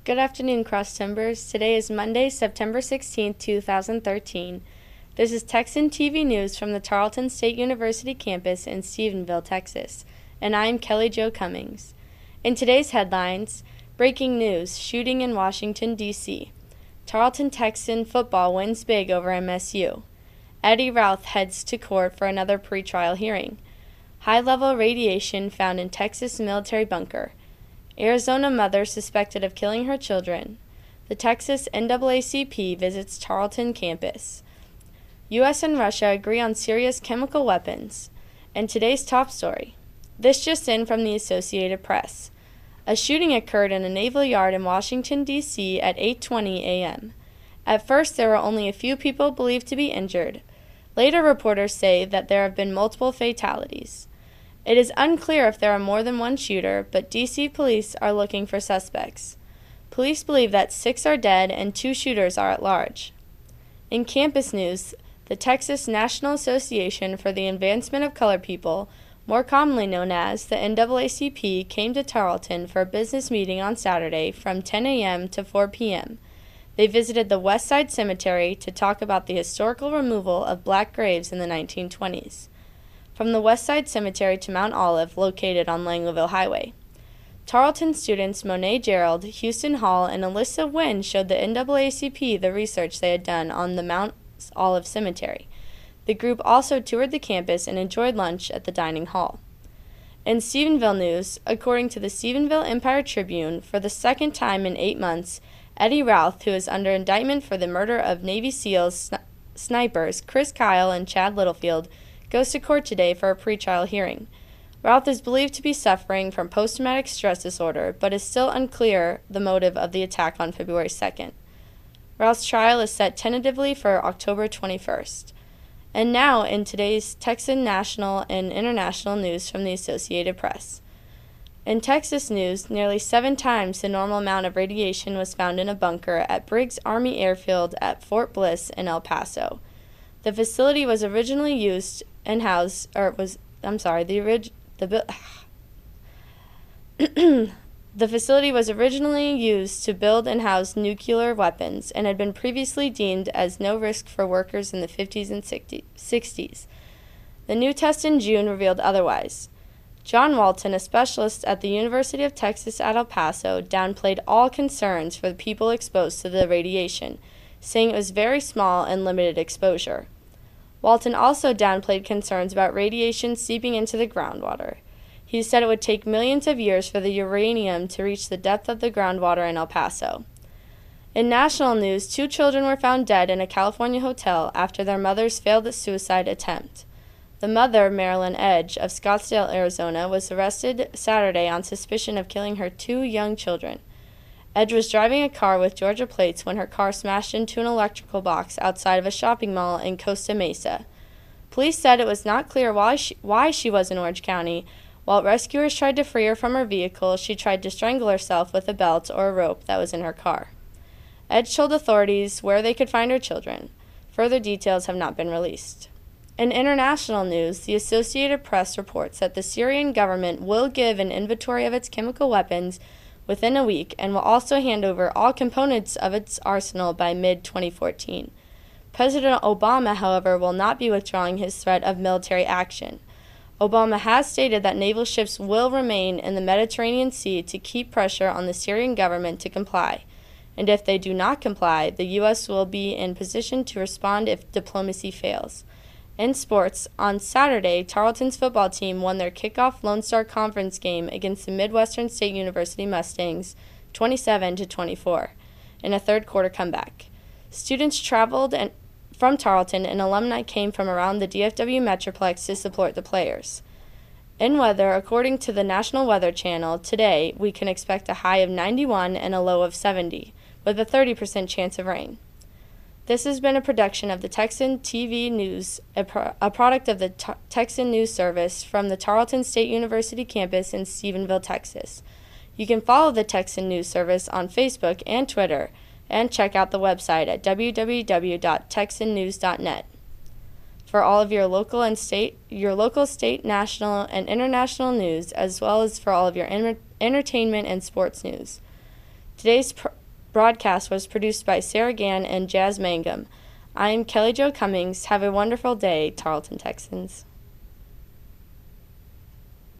Good afternoon, Cross Timbers. Today is Monday, September 16, 2013. This is Texan TV News from the Tarleton State University campus in Stephenville, Texas, and I am Keli Jo Cummings. In today's headlines, breaking news, shooting in Washington, D.C. Tarleton Texan football wins big over MSU. Eddie Routh heads to court for another pretrial hearing. High-level radiation found in Texas military bunker. Arizona mother suspected of killing her children. The Texas NAACP visits Tarleton campus. U.S. and Russia agree on Syria's chemical weapons. And today's top story. This just in from the Associated Press. A shooting occurred in a naval yard in Washington, D.C. at 8:20 a.m. At first, there were only a few people believed to be injured. Later, reporters say that there have been multiple fatalities. It is unclear if there are more than one shooter, but D.C. police are looking for suspects. Police believe that 6 are dead and 2 shooters are at large. In campus news, the Texas National Association for the Advancement of Colored People, more commonly known as the NAACP, came to Tarleton for a business meeting on Saturday from 10 a.m. to 4 p.m. They visited the West Side Cemetery to talk about the historical removal of black graves in the 1920s. From the West Side Cemetery to Mount Olive, located on Langleyville Highway. Tarleton students Monet Gerald, Houston Hall, and Alyssa Wynn showed the NAACP the research they had done on the Mount Olive Cemetery. The group also toured the campus and enjoyed lunch at the dining hall. In Stephenville news, according to the Stephenville Empire Tribune, for the second time in 8 months, Eddie Routh, who is under indictment for the murder of Navy SEALs snipers Chris Kyle and Chad Littlefield, goes to court today for a pretrial hearing. Routh is believed to be suffering from post-traumatic stress disorder, but is still unclear the motive of the attack on February 2nd. Routh's trial is set tentatively for October 21st. And now, in today's Texan national and international news from the Associated Press. In Texas news, nearly 7 times the normal amount of radiation was found in a bunker at Briggs Army Airfield at Fort Bliss in El Paso. The facility was originally used and housed, the facility was originally used to build and house nuclear weapons and had been previously deemed as no risk for workers in the 50s and 60s. The new test in June revealed otherwise. John Walton, a specialist at the University of Texas at El Paso, downplayed all concerns for the people exposed to the radiation, saying it was very small and limited exposure. Walton also downplayed concerns about radiation seeping into the groundwater. He said it would take millions of years for the uranium to reach the depth of the groundwater in El Paso. In national news, 2 children were found dead in a California hotel after their mothers failed a suicide attempt. The mother, Marilyn Edge, of Scottsdale, Arizona, was arrested Saturday on suspicion of killing her 2 young children. Edge was driving a car with Georgia plates when her car smashed into an electrical box outside of a shopping mall in Costa Mesa. Police said it was not clear why she was in Orange County. While rescuers tried to free her from her vehicle, she tried to strangle herself with a belt or a rope that was in her car. Edge told authorities where they could find her children. Further details have not been released. In international news, the Associated Press reports that the Syrian government will give an inventory of its chemical weapons within a week and will also hand over all components of its arsenal by mid-2014. President Obama, however, will not be withdrawing his threat of military action. Obama has stated that naval ships will remain in the Mediterranean Sea to keep pressure on the Syrian government to comply, and if they do not comply, the U.S. will be in position to respond if diplomacy fails. In sports, on Saturday, Tarleton's football team won their kickoff Lone Star Conference game against the Midwestern State University Mustangs 27-24 in a third-quarter comeback. Students traveled from Tarleton and alumni came from around the DFW Metroplex to support the players. In weather, according to the National Weather Channel, today we can expect a high of 91 and a low of 70, with a 30% chance of rain. This has been a production of the Texan TV News, a product of the Texan News Service from the Tarleton State University campus in Stephenville, Texas. You can follow the Texan News Service on Facebook and Twitter, and check out the website at www.texannews.net. For all of your local, state, national, and international news, as well as for all of your entertainment and sports news. Today's broadcast was produced by Sarah Gann and Jazz Mangum. I am Keli Jo Cummings. Have a wonderful day, Tarleton Texans.